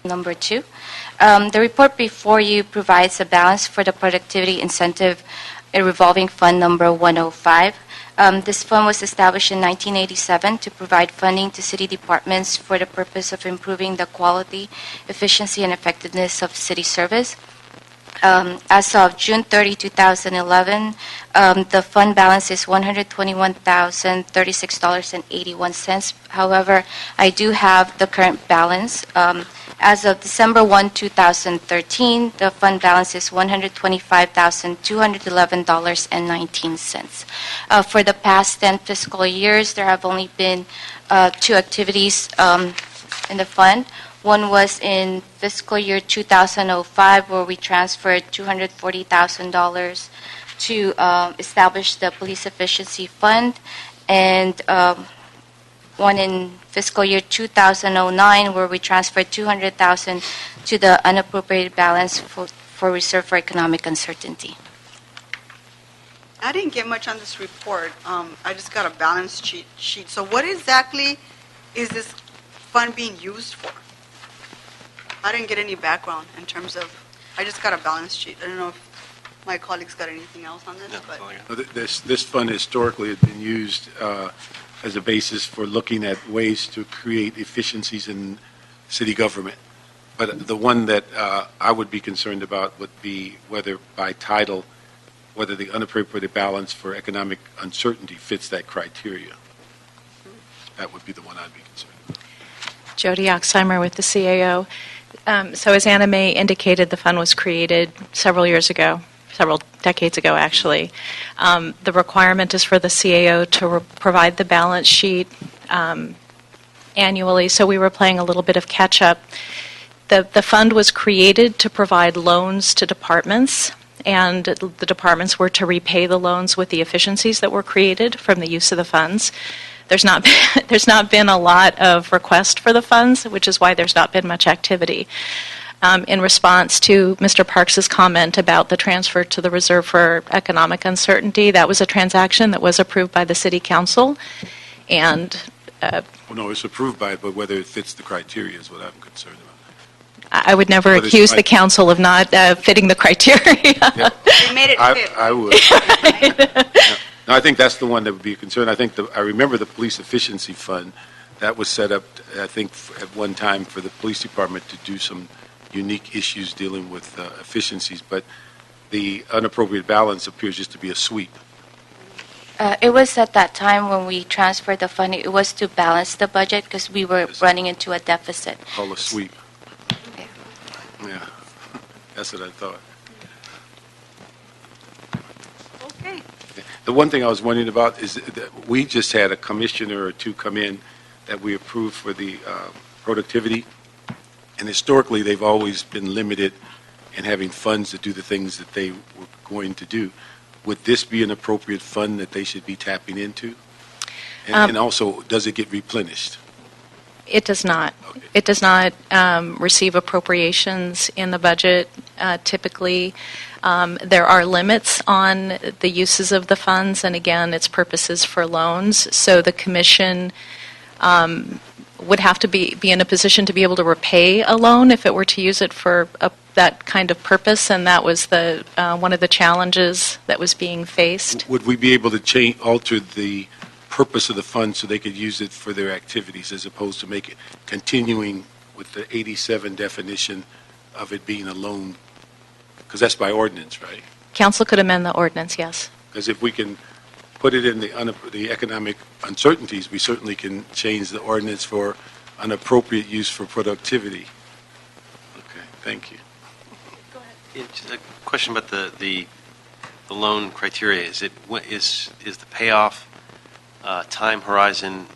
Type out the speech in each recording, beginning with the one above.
Number 2. The report before you provides a balance for the productivity incentive revolving fund number 105. This fund was established in 1987 to provide funding to city departments for the purpose of improving the quality, efficiency, and effectiveness of city service. As of June 30, 2011, the fund balance is $121,036.81. However, I do have the current balance. As of December 1, 2013, the fund balance is $125,211.19. For the past 10 fiscal years, there have only been 2 activities in the fund. One was in fiscal year 2005, where we transferred $240,000 to establish the Police Efficiency Fund, and one in fiscal year 2009, where we transferred $200,000 to the unappropriated balance for Reserve for Economic Uncertainty. I didn't get much on this report. I just got a balance sheet. So what exactly is this fund being used for? I didn't get any background in terms of, I just got a balance sheet. I don't know if my colleagues got anything else on this. No, this fund historically has been used as a basis for looking at ways to create efficiencies in city government. But the one that I would be concerned about would be whether by title, whether the unappropriated balance for economic uncertainty fits that criteria. That would be the one I'd be concerned about. Jody Oxheimer with the CAO. So as Anna Mae indicated, the fund was created several decades ago, actually. The requirement is for the CAO to provide the balance sheet annually, so we were playing a little bit of catch-up. The fund was created to provide loans to departments, and the departments were to repay the loans with the efficiencies that were created from the use of the funds. There's not been a lot of request for the funds, which is why there's not been much activity. In response to Mr. Parks' comment about the transfer to the Reserve for Economic Uncertainty, that was a transaction that was approved by the City Council, and well, no, it's approved by it, but whether it fits the criteria is what I'm concerned about. I would never accuse the council of not fitting the criteria. Yeah. They made it fit. I would. Yeah. No, I think that's the one that would be a concern. I remember the Police Efficiency Fund that was set up, I think, at one time for the police department to do some unique issues dealing with efficiencies, but the unappropriated balance appears just to be a sweep. It was at that time when we transferred the fund, it was to balance the budget because we were running into a deficit. Called a sweep. Okay. Yeah, that's what I thought. Okay. The one thing I was wondering about is that we just had a commissioner or two come in that we approved for the productivity, and historically they've always been limited in having funds to do the things that they were going to do. Would this be an appropriate fund that they should be tapping into? And also, does it get replenished? It does not. Okay. It does not receive appropriations in the budget typically. There are limits on the uses of the funds, and again, its purposes for loans. So the commission would have to be in a position to be able to repay a loan if it were to use it for that kind of purpose, and that was one of the challenges that was being faced. Would we be able to alter the purpose of the fund so they could use it for their activities as opposed to make it continuing with the 87 definition of it being a loan? Because that's by ordinance, right? Council could amend the ordinance, yes. Because if we can put it in the economic uncertainties, we certainly can change the ordinance for unappropriate use for productivity. Okay, thank you. Go ahead. Yeah, just a question about the loan criteria. Is the payoff time horizon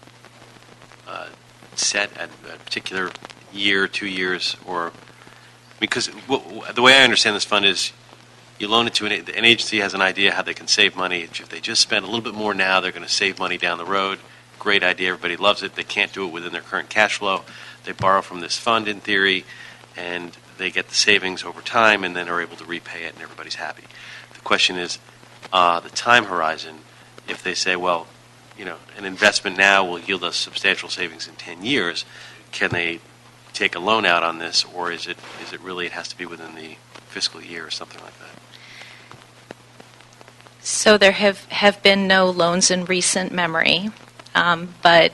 set at a particular year, 2 years, or because the way I understand this fund is you loan it to an agency has an idea how they can save money. If they just spend a little bit more now, they're going to save money down the road. Great idea. Everybody loves it. They can't do it within their current cash flow. They borrow from this fund in theory, and they get the savings over time and then are able to repay it, and everybody's happy. The question is the time horizon. If they say, well, an investment now will yield us substantial savings in 10 years, can they take a loan out on this, or is it really it has to be within the fiscal year or something like that? So there have been no loans in recent memory, but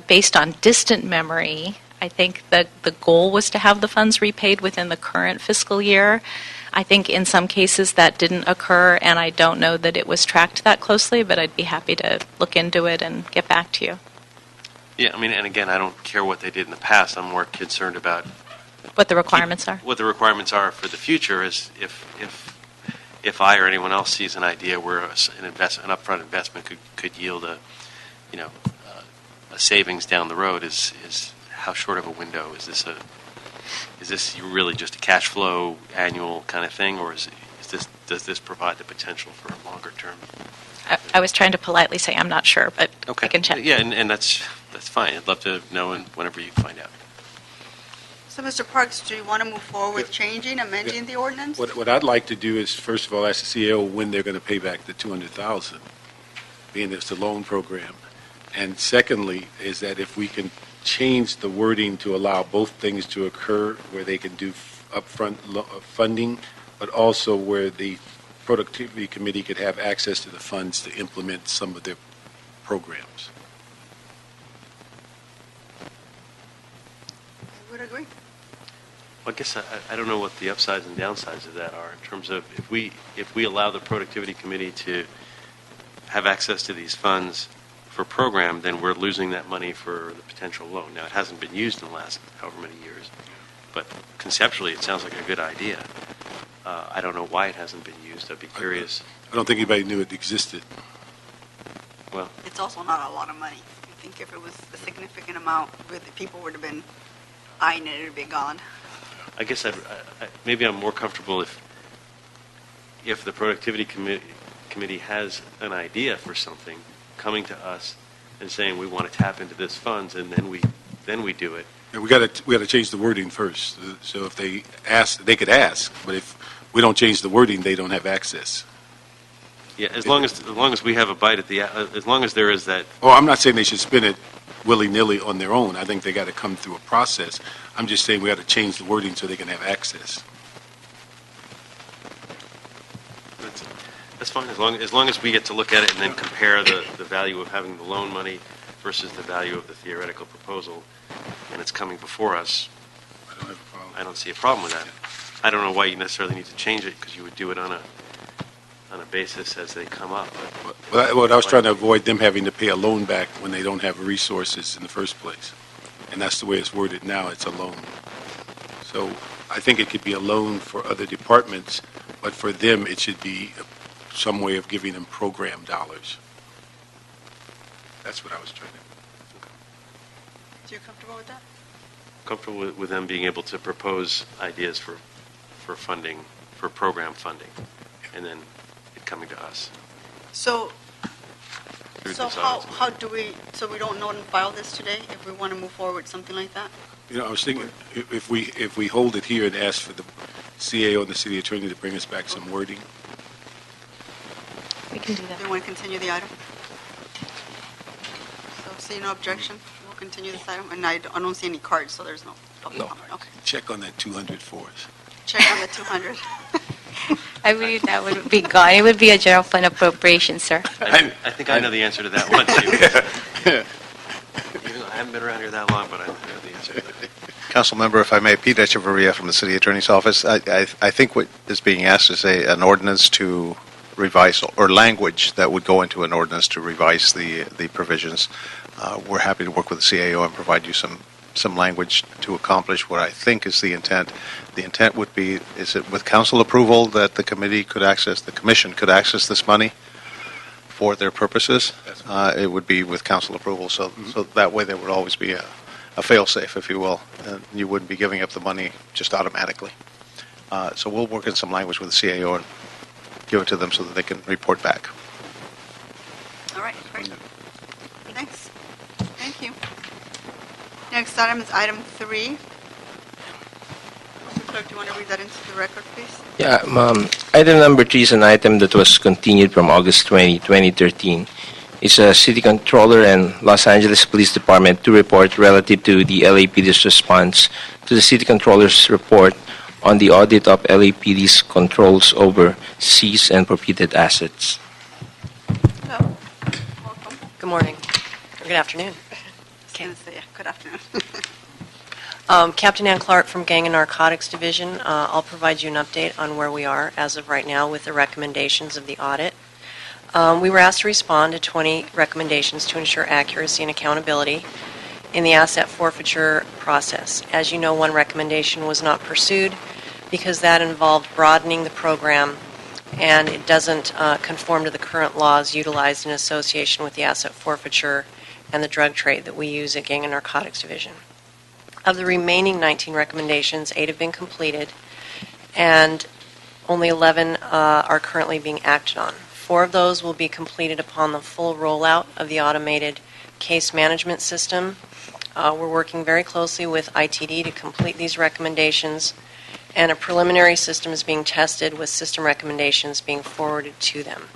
based on distant memory, I think that the goal was to have the funds repaid within the current fiscal year. I think in some cases that didn't occur, and I don't know that it was tracked that closely, but I'd be happy to look into it and get back to you. Yeah, I mean, and again, I don't care what they did in the past. I'm more concerned about What the requirements are? what the requirements are for the future. Is if I or anyone else sees an idea where an upfront investment could yield a savings down the road, is how short of a window is this? Is this really just a cash flow annual kind of thing, or does this provide the potential for a longer term? I was trying to politely say I'm not sure, but Okay. I can check. Yeah, and that's fine. I'd love to know whenever you find out. So, Mr. Parks, do you want to move forward with amending the ordinance? What I'd like to do is, first of all, ask the CAO when they're going to pay back the $200,000, being it's a loan program. And secondly, is that if we can change the wording to allow both things to occur, where they can do upfront funding, but also where the Productivity Committee could have access to the funds to implement some of their programs. I would agree. Well, I guess I don't know what the upsides and downsides of that are in terms of if we allow the Productivity Committee to have access to these funds for program, then we're losing that money for the potential loan. Now, it hasn't been used in the last however many years, but conceptually it sounds like a good idea. I don't know why it hasn't been used. I'd be curious. I don't think anybody knew it existed. Well, It's also not a lot of money. I think if it was a significant amount, people would have been eyeing it, it would be gone. I guess maybe I'm more comfortable if the Productivity Committee has an idea for something, coming to us and saying we want to tap into this funds, and then we do it. And we got to change the wording first. So if they ask, they could ask, but if we don't change the wording, they don't have access. Yeah, as long as we have a bite at as long as there is that. Oh, I'm not saying they should spend it willy-nilly on their own. I think they got to come through a process. I'm just saying we got to change the wording so they can have access. That's fine, as long as we get to look at it and then compare the value of having the loan money versus the value of the theoretical proposal, and it's coming before us. I don't have a problem. I don't see a problem with that. I don't know why you necessarily need to change it, because you would do it on a basis as they come up. What I was trying to avoid them having to pay a loan back when they don't have resources in the first place. And that's the way it's worded now, it's a loan. So I think it could be a loan for other departments, but for them, it should be some way of giving them program dollars. That's what I was trying to do. So you comfortable with that? Comfortable with them being able to propose ideas for funding, for program funding, and then it coming to us. So through So this how audit. do we, so we don't know and file this today if we want to move forward with something like that? You know, I was thinking, if we hold it here and ask for the CAO and the city attorney to bring us back some wording. We can do Do that. you want to continue the item? So see no objection, we'll continue this item, and I don't see any cards, so there's no public No. comment. Okay, Check on that 200 for us. check on the 200. I believe that would be gone. It would be a general fund appropriation, sir. I think I know the answer to that one, too. Even though I haven't been around here that long, but I know the answer to that. Council member, if I may, Pete Echeverria from the City Attorney's Office. I think what is being asked is an ordinance to revise, or language that would go into an ordinance to revise the provisions. We're happy to work with the CAO and provide you some language to accomplish what I think is the intent. The intent would be, is it with council approval that the commission could access this money for their purposes? It would be with council approval, so that way there would always be a fail-safe, if you will, and you wouldn't be giving up the money just automatically. So we'll work in some language with the CAO and give it to them so that they can report back. All right, great. Thanks. Thank you. Next item is item 3. Mr. Clerk, do you want to read that into the record, please? Yeah, item number 3 is an item that was continued from August 20, 2013. is City Controller and Los Angeles Police Department to report relative to the LAPD's response to the City Controller's report on the audit of LAPD's controls over seized and forfeited assets. Hello. Welcome. Good morning, or good afternoon. Good afternoon. Captain Ann Clark from Gang and Narcotics Division. I'll provide you an update on where we are as of right now with the recommendations of the audit. We were asked to respond to 20 recommendations to ensure accuracy and accountability in the asset forfeiture process. As you know, one recommendation was not pursued because that involved broadening the program and it doesn't conform to the current laws utilized in association with the asset forfeiture and the drug trade that we use at Gang and Narcotics Division. Of the remaining 19 recommendations, 8 have been completed, and only 11 are currently being acted on. 4 of those will be completed upon the full rollout of the automated case management system. We're working very closely with ITD to complete these recommendations, and a preliminary system is being tested with system recommendations being forwarded to them.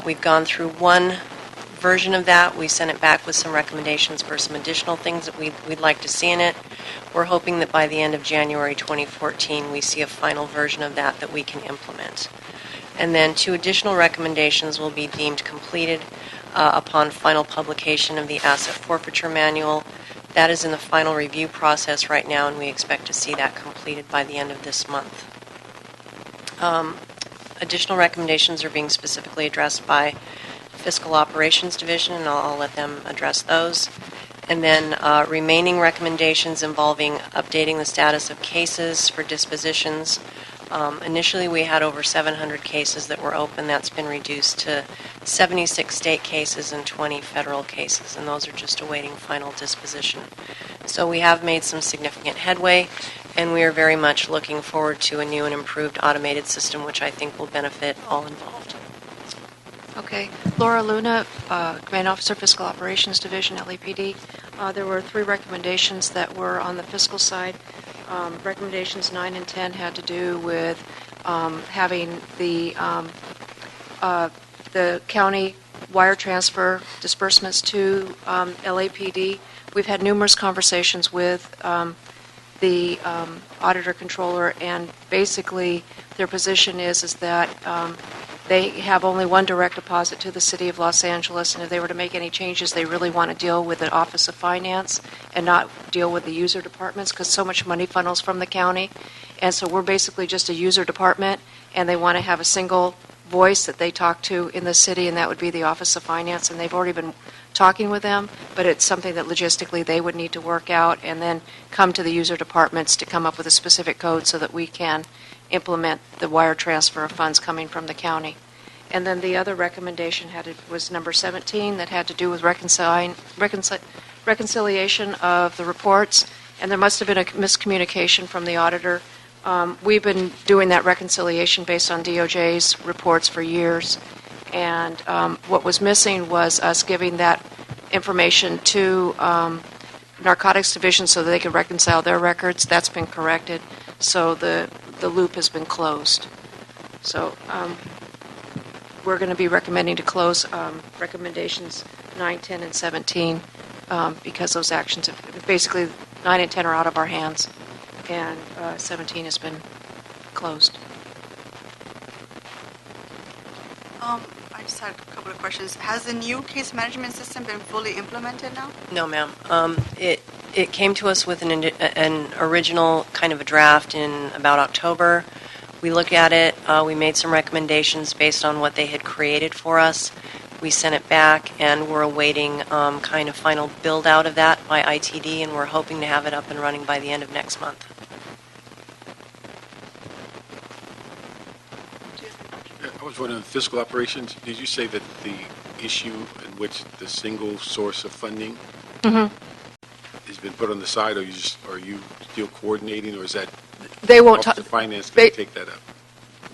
We've gone through one version of that. We sent it back with some recommendations for some additional things that we'd like to see in it. We're hoping that by the end of January 2014 we see a final version of that we can implement. And then 2 additional recommendations will be deemed completed upon final publication of the asset forfeiture manual. That is in the final review process right now, and we expect to see that completed by the end of this month. Additional recommendations are being specifically addressed by Fiscal Operations Division, and I'll let them address those. And then remaining recommendations involving updating the status of cases for dispositions. Initially, we had over 700 cases that were open. That's been reduced to 76 state cases and 20 federal cases, and those are just awaiting final disposition. So we have made some significant headway, and we are very much looking forward to a new and improved automated system, which I think will benefit all involved. Okay. Laura Luna, Command Officer, Fiscal Operations Division, LAPD. There were 3 recommendations that were on the fiscal side. Recommendations 9 and 10 had to do with having the county wire transfer disbursements to LAPD. We've had numerous conversations with the auditor controller, and basically their position is that they have only one direct deposit to the City of Los Angeles, and if they were to make any changes, they really want to deal with the Office of Finance and not deal with the user departments, because so much money funnels from the county. And so we're basically just a user department, and they want to have a single voice that they talk to in the city, and that would be the Office of Finance. And they've already been talking with them, but it's something that logistically they would need to work out and then come to the user departments to come up with a specific code so that we can implement the wire transfer of funds coming from the county. And then the other recommendation was number 17, that had to do with reconciliation of the reports, and there must have been a miscommunication from the auditor. We've been doing that reconciliation based on DOJ's reports for years, and what was missing was us giving that information to Narcotics Division so that they could reconcile their records. That's been corrected, so the loop has been closed. So we're going to be recommending to close recommendations 9, 10, and 17 because those actions have, basically 9 and 10 are out of our hands, and 17 has been closed. I just had a couple of questions. Has the new case management system been fully implemented now? No, ma'am. It came to us with an original kind of a draft in about October. We looked at it. We made some recommendations based on what they had created for us. We sent it back, and we're awaiting kind of final build out of that by ITD, and we're hoping to have it up and running by the end of next month. I was wondering, fiscal operations, did you say that the issue in which the single source of funding has been put on the side, or are you still coordinating, or is that They won't Office of Finance going to take that up?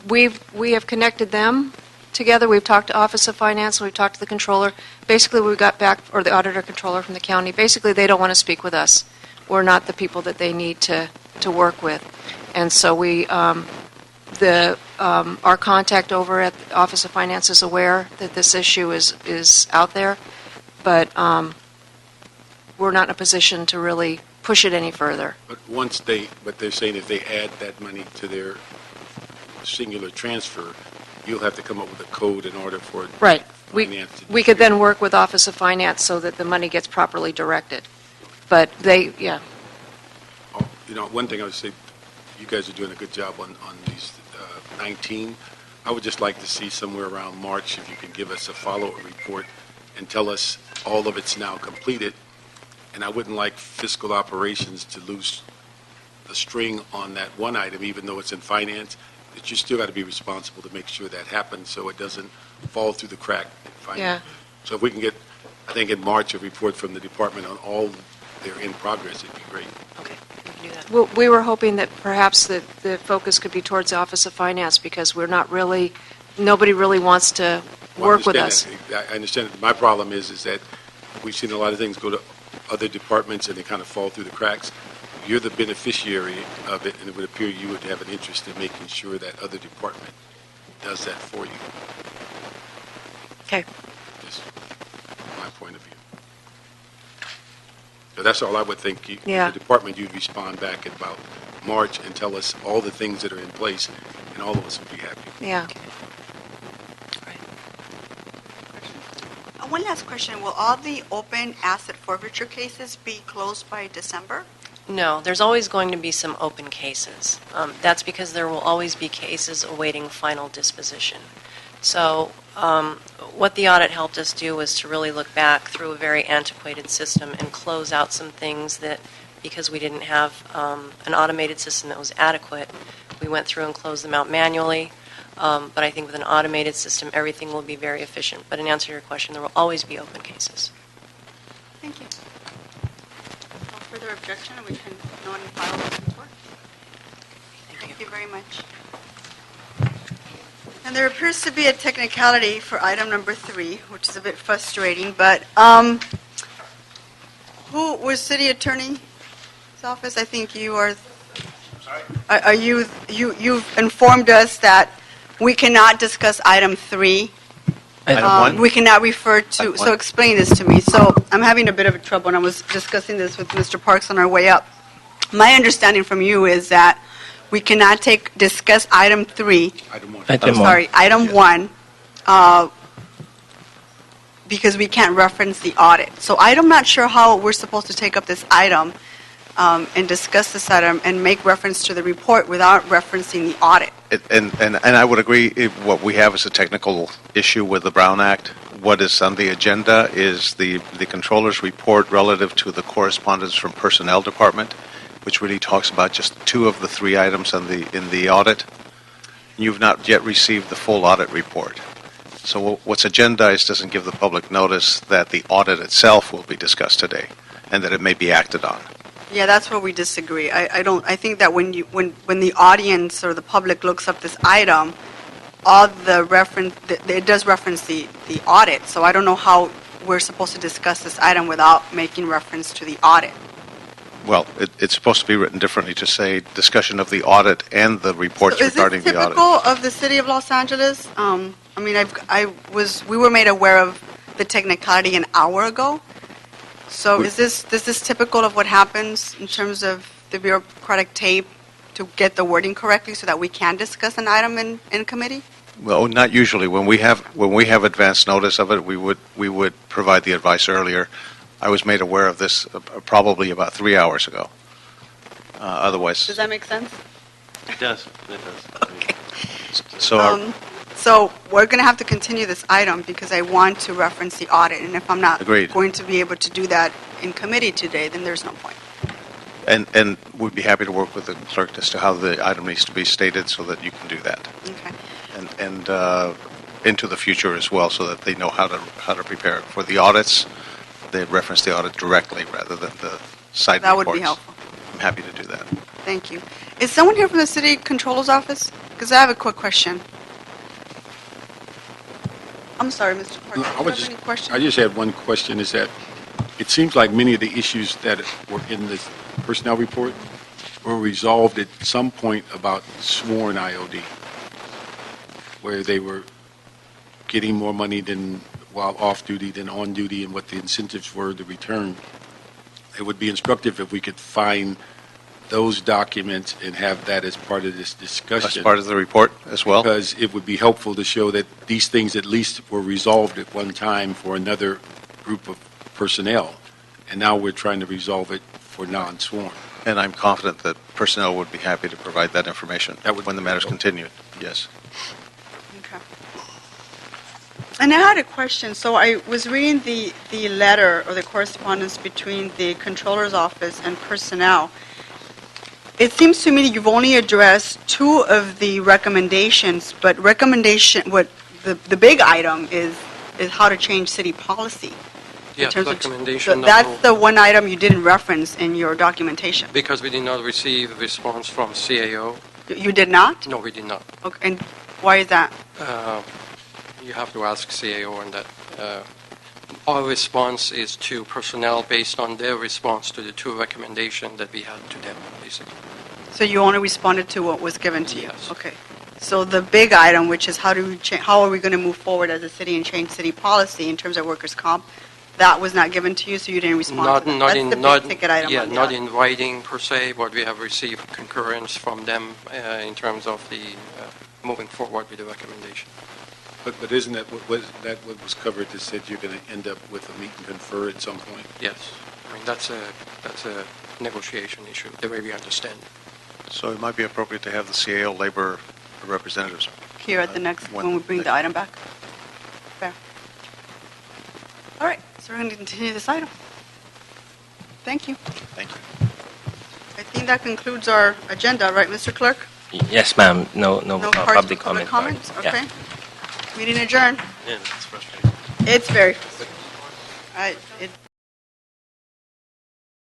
We have connected them together. We've talked to Office of Finance, we've talked to the controller. Basically, we got back, or the auditor controller from the county. Basically, they don't want to speak with us. We're not the people that they need to work with. And so our contact over at the Office of Finance is aware that this issue is out there, but we're not in a position to really push it any further. But they're saying if they add that money to their singular transfer, you'll have to come up with a code in order for Right. finance to We could then work with Office of Finance so that the money gets properly directed. But yeah. One thing I would say, you guys are doing a good job on these 19. I would just like to see somewhere around March, if you can give us a follow-up report and tell us all of it's now completed. And I wouldn't like fiscal operations to lose the string on that one item, even though it's in finance, that you still got to be responsible to make sure that happens so it doesn't fall through the crack in finance. Yeah. So if we can get, I think in March, a report from the department on all their in progress, it'd be great. Okay, we can do that. Well, we were hoping that perhaps the focus could be towards the Office of Finance because nobody really wants to work with us. I understand. My problem is that we've seen a lot of things go to other departments and they kind of fall through the cracks. You're the beneficiary of it, and it would appear you would have an interest in making sure that other department does that for you. Okay. Just my point of view. So that's all I would think. Yeah. The department, you'd respond back in about March and tell us all the things that are in place, and all of us would be happy. Yeah. One last question. Will all the open asset forfeiture cases be closed by December? No, there's always going to be some open cases. That's because there will always be cases awaiting final disposition. So what the audit helped us do was to really look back through a very antiquated system and close out some things that, because we didn't have an automated system that was adequate, we went through and closed them out manually. But I think with an automated system, everything will be very efficient. But in answer to your question, there will always be open cases. Thank you. No further objection, we can note and file this report. Thank you very much. And there appears to be a technicality for item number 3, which is a bit frustrating, but who was City Attorney's office? I think you are. Sorry? You've informed us that we cannot discuss item 3. Item 1? We cannot refer to, Item so 1. explain this to me. So I'm having a bit of trouble, and I was discussing this with Mr. Parks on our way up. My understanding from you is that we cannot discuss item 3. Item 1. Item one. Sorry, item 1, because we can't reference the audit. So I'm not sure how we're supposed to take up this item and discuss this item and make reference to the report without referencing the audit. And I would agree, what we have is a technical issue with the Brown Act. What is on the agenda is the Controller's report relative to the correspondence from Personnel Department, which really talks about just 2 of the 3 items in the audit. You've not yet received the full audit report. So what's agendized doesn't give the public notice that the audit itself will be discussed today and that it may be acted on. Yeah, that's where we disagree. I think that when the audience or the public looks up this item, all the reference, it does reference the audit. So I don't know how we're supposed to discuss this item without making reference to the audit. Well, it's supposed to be written differently to say discussion of the audit and the reports regarding the audit. Is this typical of the City of Los Angeles? I mean, we were made aware of the technicality an hour ago. So is this typical of what happens in terms of the bureaucratic tape to get the wording correctly so that we can discuss an item in committee? Well, not usually. When we have advance notice of it, we would provide the advice earlier. I was made aware of this probably about 3 hours ago. Otherwise, Does that make sense? It does. It does. Okay. so So we're going to have to continue this item because I want to reference the audit. And if I'm not Agreed. going to be able to do that in committee today, then there's no point. and we'd be happy to work with the clerk as to how the item needs to be stated so that you can do that. Okay. And into the future as well, so that they know how to prepare for the audits. They reference the audit directly rather than the side That reports. would be helpful. I'm happy to do that. Thank you. Is someone here from the City Controller's office? Because I have a quick question. I'm sorry, Mr. Parker. Do you have any questions? I just had one question, is that it seems like many of the issues that were in this personnel report were resolved at some point about sworn IOD. where they were getting more money than while off duty than on duty, and what the incentives were to return. It would be instructive if we could find those documents and have that as part of this discussion. As part of the report as well? Because it would be helpful to show that these things at least were resolved at one time for another group of personnel, and now we're trying to resolve it for non-sworn. And I'm confident that personnel would be happy to provide that information That would when the be matter's helpful. continued. Yes. Okay. And I had a question. So I was reading the letter or the correspondence between the Controller's Office and personnel. It seems to me that you've only addressed two of the recommendations, but the big item is how to change city policy. in Yes, terms of- recommendation so That's number- the one item you didn't reference in your documentation. Because we did not receive a response from CAO. You did not? No, we did not. Okay, and why is that? You have to ask CAO on that. Our response is to personnel based on their response to the two recommendations that we had to them, basically. So you only responded to what was given to you? Yes. Okay. So the big item, which is how are we going to move forward as a city and change city policy in terms of workers' comp, that was not given to you, so you didn't respond to that? That's the big ticket item Yeah, on the not audit. in writing per se, but we have received concurrence from them in terms of the moving forward with the recommendation. But isn't that what was covered that said you're going to end up with a meet and confer at some point? Yes, I mean that's a negotiation issue, the way we understand it. So it might be appropriate to have the CAO labor representatives. Here at the next, when we bring the item back? Fair. All right, so we're going to continue this item. Thank you. Thank you. I think that concludes our agenda, right, Mr. Clerk? Yes, ma'am. No Part for public comment. comments? Yeah. Okay. Meeting adjourned. Yeah, that's frustrating. It's very, it